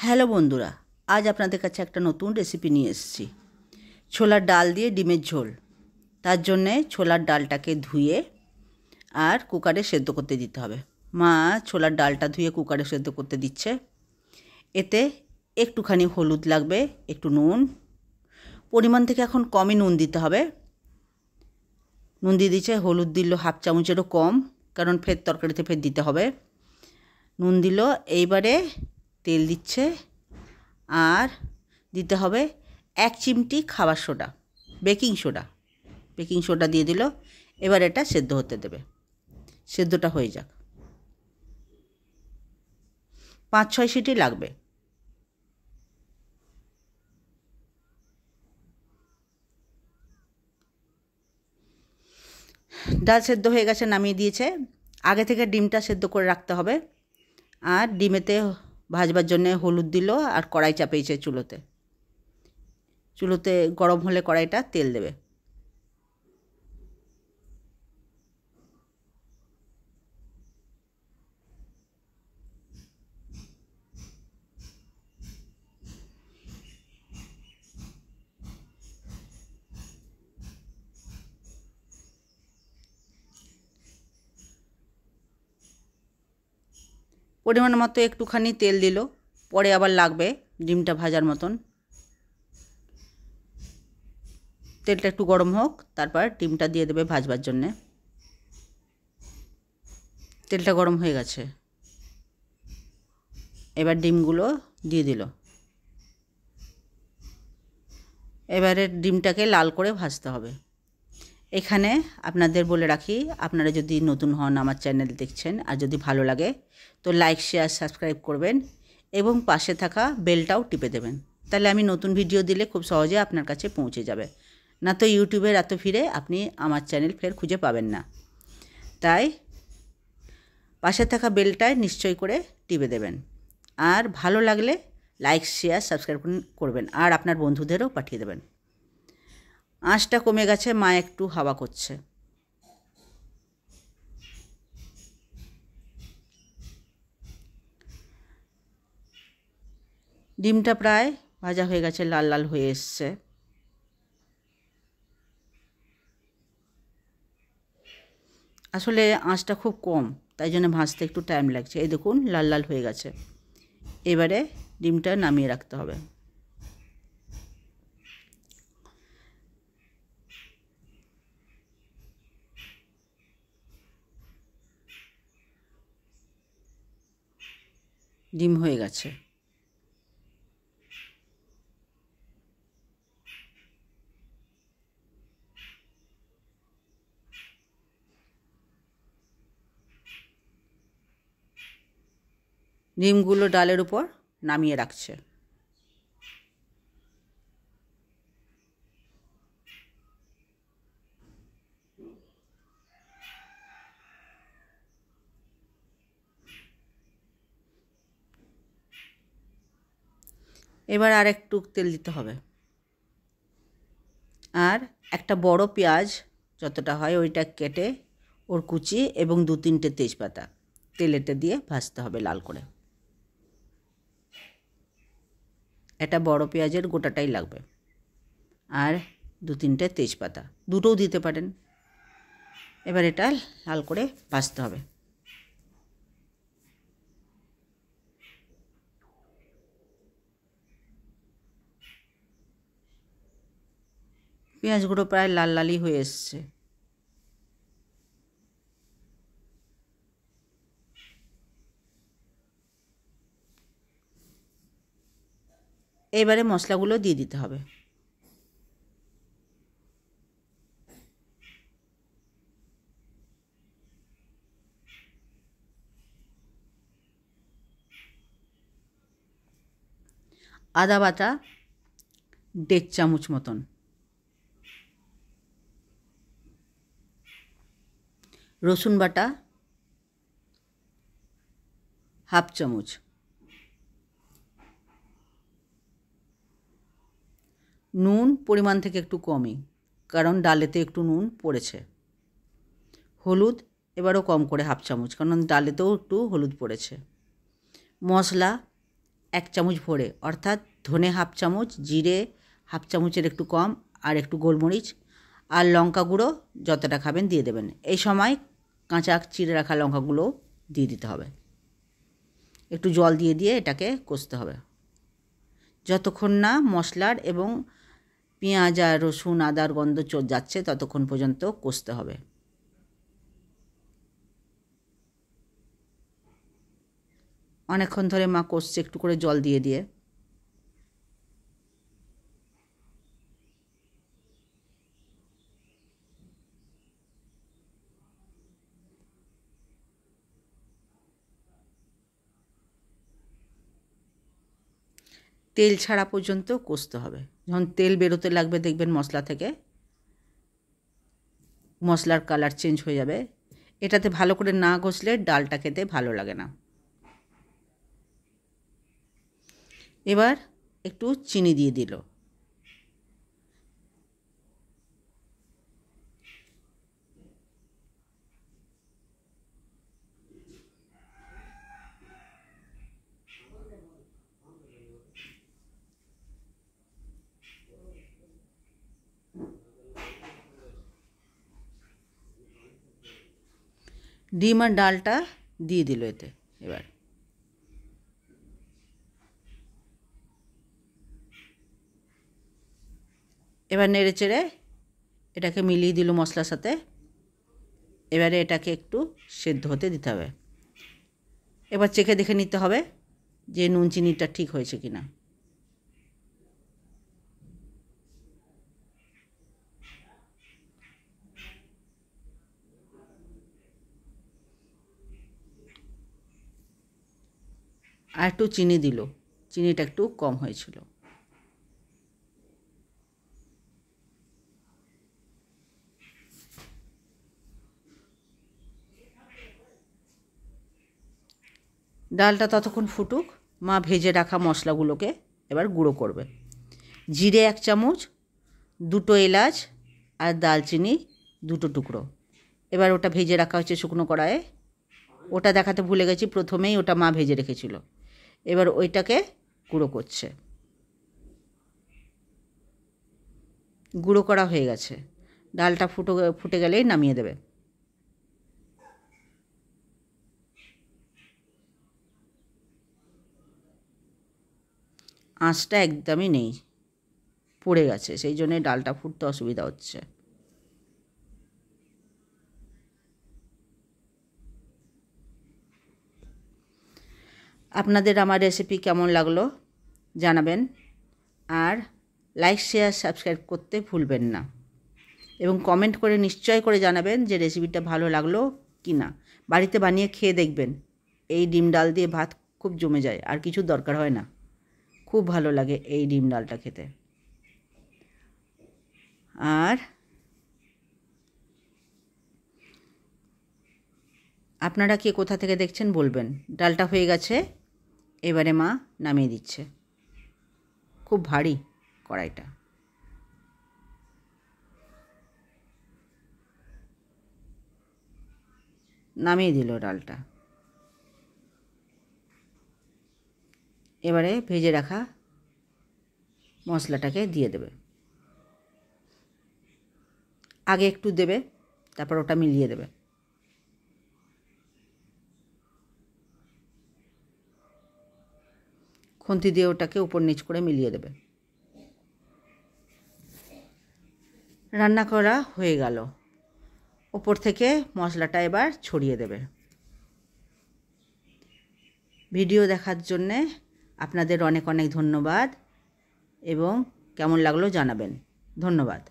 Hello বন্ধুরা, আজ আপনাদের কাছে একটা নতুন রেসিপি নিয়ে এসেছি। ছোলার ডাল দিয়ে ডিমের ঝোল। তার জন্যে ছোলার ডালটাকে ধুয়ে আর কুকারে সেদ্ধ করতে দিতে হবে। মা ছোলার ডালটা ধুয়ে কুকারে সেদ্ধ করতে দিচ্ছে। এতে একটুখানি হলুদ লাগবে, একটু নুন, পরিমাণ থেকে এখন কমই নুন দিতে হবে। নুন দিয়ে দিচ্ছে, হলুদ দিল হাফ চামচেরও কম, কারণ ফের তরকারিতে ফের দিতে হবে। নুন দিল, এইবারে তেল দিচ্ছে আর দিতে হবে 1 চিমটি খাবার সোডা, বেকিং সোডা দিয়ে দিল। এবার এটা সেদ্ধ হতে দেবে, সেদ্ধটা হয়ে যাক। 5-6 সিটি লাগবে। ডাল সেদ্ধ হয়ে গেছে, নামিয়ে দিয়েছে। আগে থেকে ডিমটা সেদ্ধ করে রাখতে হবে। আর ডিমেতে ভাজবার জন্যে হলুদ দিল আর কড়াই চাপিয়েছে চুলোতে গরম হলে কড়াইটা তেল দেবে। পরিমাণ মতো একটুখানি তেল দিল, পরে আবার লাগবে ডিমটা ভাজার মতন। তেলটা একটু গরম হোক, তারপর ডিমটা দিয়ে দেবে ভাজবার জন্যে। তেলটা গরম হয়ে গেছে, এবার ডিমগুলো দিয়ে দিল। এবারে ডিমটাকে লাল করে ভাজতে হবে। এখানে আপনাদের বলে রাখি, আপনারা যদি নতুন হন আমার চ্যানেল দেখছেন আর যদি ভালো লাগে তো লাইক, শেয়ার, সাবস্ক্রাইব করবেন এবং পাশে থাকা বেলটাও টিপে দেবেন। তাহলে আমি নতুন ভিডিও দিলে খুব সহজে আপনার কাছে পৌঁছে যাবে। না তো ইউটিউবের এত ফিরে আপনি আমার চ্যানেল ফের খুঁজে পাবেন না। তাই পাশে থাকা বেলটায় নিশ্চয় করে টিপে দেবেন। আর ভালো লাগলে লাইক, শেয়ার, সাবস্ক্রাইব করবেন আর আপনার বন্ধুদেরও পাঠিয়ে দেবেন। আঁচটা কমে গেছে, মা একটু হাওয়া করছে। ডিমটা প্রায় ভাজা হয়ে গেছে, লাল লাল হয়ে এসছে। আসলে আঁচটা খুব কম, তাই জন্য ভাজতে একটু টাইম লাগছে। এই দেখুন লাল লাল হয়ে গেছে। এবারে ডিমটা নামিয়ে রাখতে হবে। ডিম হয়ে গেছে। ডিমগুলো ডালের উপর নামিয়ে রাখছে। এবার আর একটু তেল দিতে হবে। আর একটা বড় পেঁয়াজ যতটা হয় ওইটা কেটে ওর কুচি এবং 2-3টে তেজপাতা তেলেতে দিয়ে ভাজতে হবে লাল করে। এটা বড় পেঁয়াজের গোটাটাই লাগবে। আর 2-3টে তেজপাতা, দুটোও দিতে পারেন। এবার এটা লাল করে ভাজতে হবে। পেঁয়াজগুলো প্রায় লাল লালই হয়ে এসছে। এবারে মশলাগুলো দিয়ে দিতে হবে। আদা বাটা 1.5 চামচ মতন, রসুন বাটা হাফ চামচ, নুন পরিমাণ থেকে একটু কমই, কারণ ডালেতে একটু নুন পড়েছে। হলুদ এবারও কম করে হাফ চামচ, কারণ ডালেতেও একটু হলুদ পড়েছে। মশলা 1 চামচ ভরে, অর্থাৎ ধনে হাফ চামচ, জিরে হাফ চামচের একটু কম, আর একটু গোলমরিচ আর লঙ্কা গুঁড়ো যতটা খাবেন দিয়ে দেবেন। এই সময় কাঁচা চিড়ে রাখা লঙ্কাগুলো দিয়ে দিতে হবে। একটু জল দিয়ে দিয়ে এটাকে কষতে হবে যতক্ষণ না মশলার এবং পেঁয়াজ আর রসুন আদার গন্ধ যাচ্ছে ততক্ষণ পর্যন্ত কষতে হবে। অনেকক্ষণ ধরে মা কষছে একটু করে জল দিয়ে দিয়ে। তেল ছাড়া পর্যন্ত কষতে হবে। যখন তেল বেরোতে লাগবে দেখবেন মশলা থেকে, মশলার কালার চেঞ্জ হয়ে যাবে। এটাতে ভালো করে না কষলে ডালটা খেতে ভালো লাগে না। এবার একটু চিনি দিয়ে দিল। ডিম আর ডালটা দিয়ে দিল এতে। এবার নেড়ে চেড়ে এটাকে মিলিয়ে দিল মশলার সাথে। এবারে এটাকে একটু সেদ্ধ হতে দিতে হবে। এবার চেখে দেখে নিতে হবে যে নুন চিনিটা ঠিক হয়েছে কিনা। আর একটু চিনি দিল, চিনিটা একটু কম হয়েছিল। ডালটা ততক্ষণ ফুটুক। মা ভেজে রাখা মশলাগুলোকে এবার গুঁড়ো করবে। জিরে 1 চামচ, 2টো এলাচ আর দালচিনি 2টো টুকরো। এবার ওটা ভেজে রাখা হচ্ছে শুকনো কড়াইয়ে। ওটা দেখাতে ভুলে গেছি, প্রথমেই ওটা মা ভেজে রেখেছিল। এবার ওইটাকে গুঁড়ো করছে। গুঁড়ো করা হয়ে গেছে। ডালটা ফুটে গেলেই নামিয়ে দেবে। আঁচটা একদমই নেই, পড়ে গেছে, সেই জন্যে ডালটা ফুটতে অসুবিধা হচ্ছে। আপনাদের আমার রেসিপি কেমন লাগলো জানাবেন, আর লাইক শেয়ার সাবস্ক্রাইব করতে ভুলবেন না, এবং কমেন্ট করে নিশ্চয় করে জানাবেন যে রেসিপিটা ভালো লাগলো কি না। বাড়িতে বানিয়ে খেয়ে দেখবেন, এই ডিম ডাল দিয়ে ভাত খুব জমে যায়, আর কিছু দরকার হয় না। খুব ভালো লাগে এই ডিম ডালটা খেতে। আর আপনারা কে কোথা থেকে দেখছেন বলবেন। ডালটা হয়ে গেছে, এবারে মা নামিয়ে দিচ্ছে। খুব ভারী কড়াইটা। নামিয়ে দিল ডালটা। এবারে ভেজে রাখা মশলাটাকে দিয়ে দেবে। আগে একটু দেবে, তারপর ওটা মিলিয়ে দেবে। খুন্তি দিয়ে ওটাকে উপর নিচ করে মিলিয়ে দেবে। রান্না করা হয়ে গেল। ওপর থেকে মশলাটা এবার ছড়িয়ে দেবে। ভিডিও দেখার জন্যে আপনাদের অনেক অনেক ধন্যবাদ, এবং কেমন লাগলো জানাবেন। ধন্যবাদ।